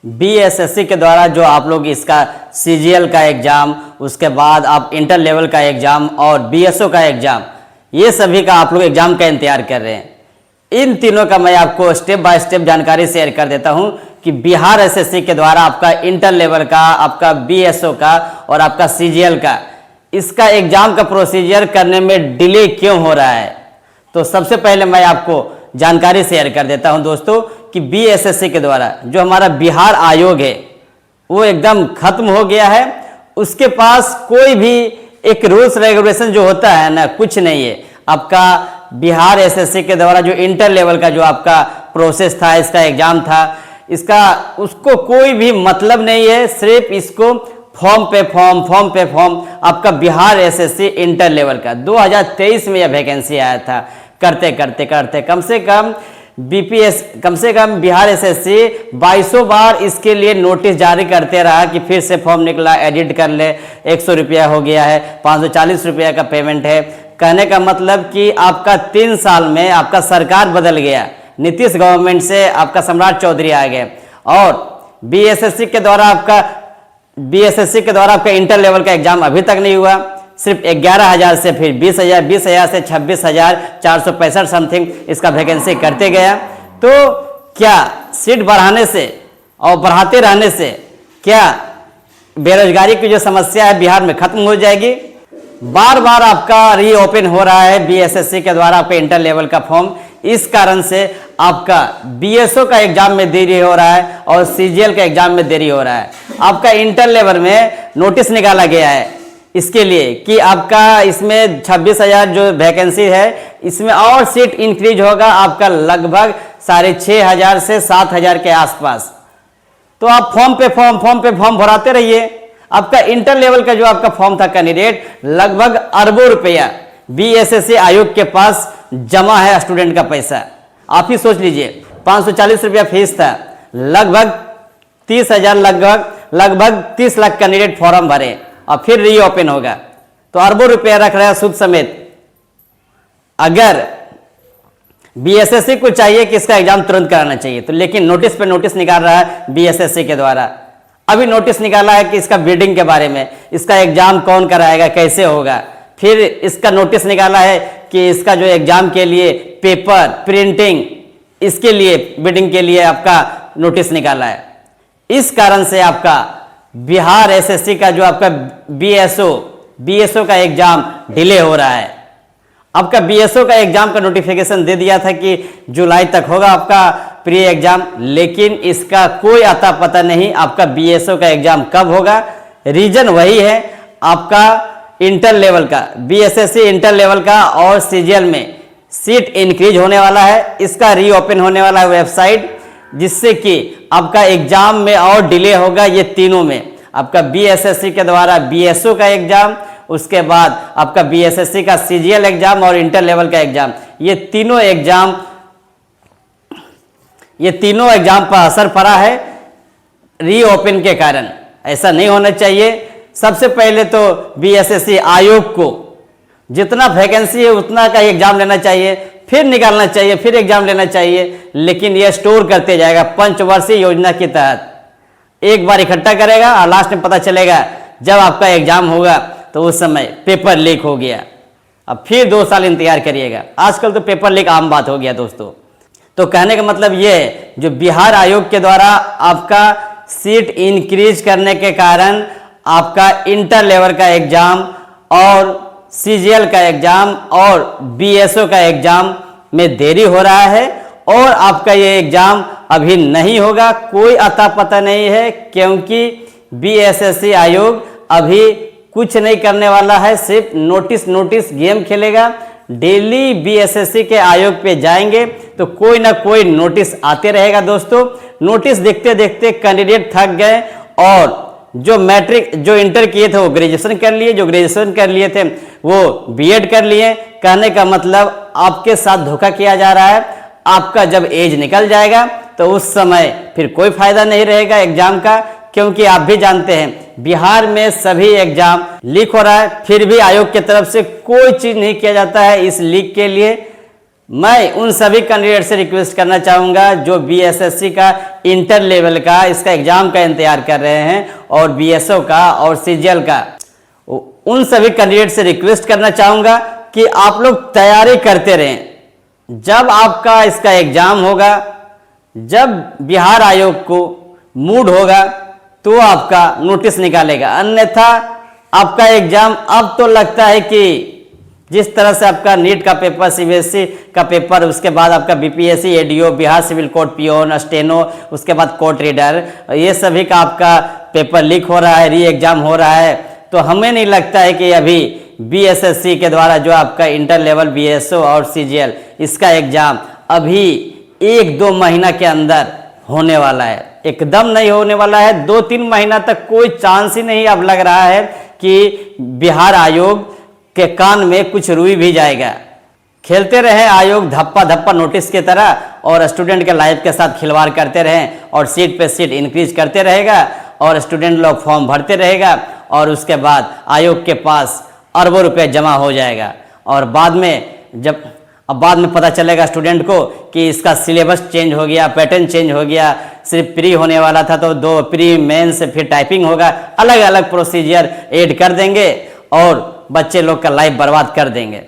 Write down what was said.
BSSC के द्वारा जो आप लोग इसका सीजीएल का एग्ज़ाम, उसके बाद आप इंटर लेवल का एग्ज़ाम और बीएसओ का एग्ज़ाम, ये सभी का आप लोग एग्ज़ाम का इंतजार कर रहे हैं। इन तीनों का मैं आपको स्टेप बाय स्टेप जानकारी शेयर कर देता हूं कि बिहार एसएससी के द्वारा आपका इंटर लेवल का, आपका बीएसओ का और आपका सीजीएल का, इसका एग्ज़ाम का प्रोसीजर करने में डिले क्यों हो रहा है। तो सबसे पहले मैं आपको जानकारी शेयर कर देता हूं दोस्तों कि बीएसएससी के द्वारा जो हमारा बिहार आयोग है वो एकदम खत्म हो गया है। उसके पास कोई भी एक रूल्स रेगुलेशन जो होता है ना, कुछ नहीं है। आपका बिहार एसएससी के द्वारा जो इंटर लेवल का जो आपका प्रोसेस था, इसका एग्जाम था, इसका उसको कोई भी मतलब नहीं है। सिर्फ इसको फॉर्म पे फॉर्म आपका बिहार एसएससी इंटर लेवल का 2023 में यह वैकेंसी आया था। करते करते कम से कम बीपीएस, कम से कम बिहार एसएससी 2200 बार इसके लिए नोटिस जारी करते रहा कि फिर से फॉर्म निकला, एडिट कर ले, 100 रुपया हो गया है, 540 रुपया का पेमेंट है। कहने का मतलब कि आपका 3 साल में आपका सरकार बदल गया, नीतीश गवर्नमेंट से आपका सम्राट चौधरी आ गए और बीएसएससी के द्वारा आपका इंटर लेवल का एग्जाम अभी तक नहीं हुआ। सिर्फ 11,000 से फिर 20,000, 20,000 से 26,465 समथिंग इसका वैकेंसी करते गया। तो क्या सीट बढ़ाने से और बढ़ाते रहने से क्या बेरोजगारी की जो समस्या है बिहार में खत्म हो जाएगी? बार बार आपका रीओपन हो रहा है बीएसएससी के द्वारा आपके इंटर लेवल का फॉर्म, इस कारण से आपका बीएसओ का एग्जाम में देरी हो रहा है और सीजीएल का एग्जाम में देरी हो रहा है। आपका इंटर लेवल में नोटिस निकाला गया है इसके लिए कि आपका इसमें 26,000 जो वैकेंसी है, इसमें और सीट इंक्रीज होगा आपका लगभग 6,500 से 7,000 के आसपास। तो आप फॉर्म पे फॉर्म भराते रहिए। आपका इंटर लेवल का जो आपका फॉर्म था कैंडिडेट, लगभग अरबों रुपया बीएसएससी आयोग के पास जमा है स्टूडेंट का पैसा। आप ही सोच लीजिए, 540 रुपया फीस था, लगभग 30,000, लगभग 30 लाख कैंडिडेट फॉर्म भरे और फिर रीओपन होगा तो अरबों रुपया रख रहा है सूद समेत। अगर बीएसएससी को चाहिए कि इसका एग्जाम तुरंत कराना चाहिए तो, लेकिन नोटिस पे नोटिस निकाल रहा है बीएसएससी के द्वारा। अभी नोटिस निकाला है कि इसका बिल्डिंग के बारे में, इसका एग्जाम कौन कराएगा, कैसे होगा। फिर इसका नोटिस निकाला है कि इसका जो एग्जाम के लिए पेपर प्रिंटिंग, इसके लिए बिल्डिंग के लिए आपका नोटिस निकाला है। इस कारण से आपका बिहार एसएससी का जो आपका बीएसओ का एग्जाम डिले हो रहा है। आपका बीएसओ का एग्जाम का नोटिफिकेशन दे दिया था कि जुलाई तक होगा आपका प्री एग्जाम, लेकिन इसका कोई अता पता नहीं आपका बीएसओ का एग्जाम कब होगा। रीजन वही है, आपका इंटर लेवल का, बीएसएससी इंटर लेवल का और सीजीएल में सीट इंक्रीज होने वाला है। इसका रीओपन होने वाला है वेबसाइट, जिससे कि आपका एग्जाम में और डिले होगा। ये तीनों में आपका बीएसएससी के द्वारा बीएसओ का एग्जाम, उसके बाद आपका बीएसएससी का सीजीएल एग्जाम और इंटर लेवल का एग्जाम, ये तीनों एग्जाम पर असर पड़ा है रीओपन के कारण। ऐसा नहीं होना चाहिए। सबसे पहले तो बीएसएससी आयोग को जितना वैकेंसी है उतना का एग्जाम लेना चाहिए, फिर निकालना चाहिए, फिर एग्जाम लेना चाहिए। लेकिन यह स्टोर करते जाएगा पंचवर्षीय योजना के तहत, एक बार इकट्ठा करेगा और लास्ट में पता चलेगा जब आपका एग्जाम होगा तो उस समय पेपर लीक हो गया। अब फिर 2 साल इंतजार करिएगा। आजकल तो पेपर लीक आम बात हो गया दोस्तों। तो कहने का मतलब ये है, जो बिहार आयोग के द्वारा आपका सीट इंक्रीज करने के कारण आपका इंटर लेवल का एग्जाम और सीजीएल का एग्जाम और बीएसओ का एग्जाम में देरी हो रहा है और आपका ये एग्जाम अभी नहीं होगा। कोई अता पता नहीं है, क्योंकि बीएसएससी आयोग अभी कुछ नहीं करने वाला है, सिर्फ नोटिस गेम खेलेगा। डेली बीएसएससी के आयोग पे जाएंगे तो कोई ना कोई नोटिस आते रहेगा दोस्तों। नोटिस देखते देखते कैंडिडेट थक गए और जो इंटर किए थे वो ग्रेजुएशन कर लिए, जो ग्रेजुएशन कर लिए थे वो बीएड कर लिए। कहने का मतलब आपके साथ धोखा किया जा रहा है। आपका जब एज निकल जाएगा तो उस समय फिर कोई फायदा नहीं रहेगा एग्जाम का, क्योंकि आप भी जानते हैं बिहार में सभी एग्जाम लीक हो रहा है। फिर भी आयोग की तरफ से कोई चीज नहीं किया जाता है इस लीक के लिए। मैं उन सभी कैंडिडेट से रिक्वेस्ट करना चाहूँगा जो बीएसएससी का इंटर लेवल का इसका एग्ज़ाम का इंतजार कर रहे हैं और बीएसओ का और सीजीएल का, उन सभी कैंडिडेट से रिक्वेस्ट करना चाहूँगा कि आप लोग तैयारी करते रहें। जब आपका इसका एग्ज़ाम होगा, जब बिहार आयोग को मूड होगा तो आपका नोटिस निकालेगा, अन्यथा आपका एग्ज़ाम अब तो लगता है कि जिस तरह से आपका नीट का पेपर, सीबीएसई का पेपर, उसके बाद आपका BPSC, ADO, Bihar civil court, peon, steno, उसके बाद कोर्ट रीडर, ये सभी का आपका पेपर लीक हो रहा है, री एग्जाम हो रहा है। तो हमें नहीं लगता है कि अभी बीएसएससी के द्वारा जो आपका इंटर लेवल बीएसओ और सीजीएल इसका एग्जाम अभी 1-2 महीना के अंदर होने वाला है। एकदम नहीं होने वाला है, 2-3 महीना तक कोई चांस ही नहीं अब लग रहा है कि बिहार आयोग के कान में कुछ रुई भी जाएगा। खेलते रहे आयोग धप्पा धप्पा नोटिस की तरह और स्टूडेंट के लाइफ के साथ खिलवाड़ करते रहें और सीट पे सीट इंक्रीज करते रहेगा और स्टूडेंट लोग फॉर्म भरते रहेगा और उसके बाद आयोग के पास अरबों रुपए जमा हो जाएगा और बाद में पता चलेगा स्टूडेंट को कि इसका सिलेबस चेंज हो गया, पैटर्न चेंज हो गया, सिर्फ प्री होने वाला था तो 2 प्री मेंस फिर टाइपिंग होगा, अलग अलग प्रोसीजर ऐड कर देंगे और बच्चे लोग का लाइफ बर्बाद कर देंगे।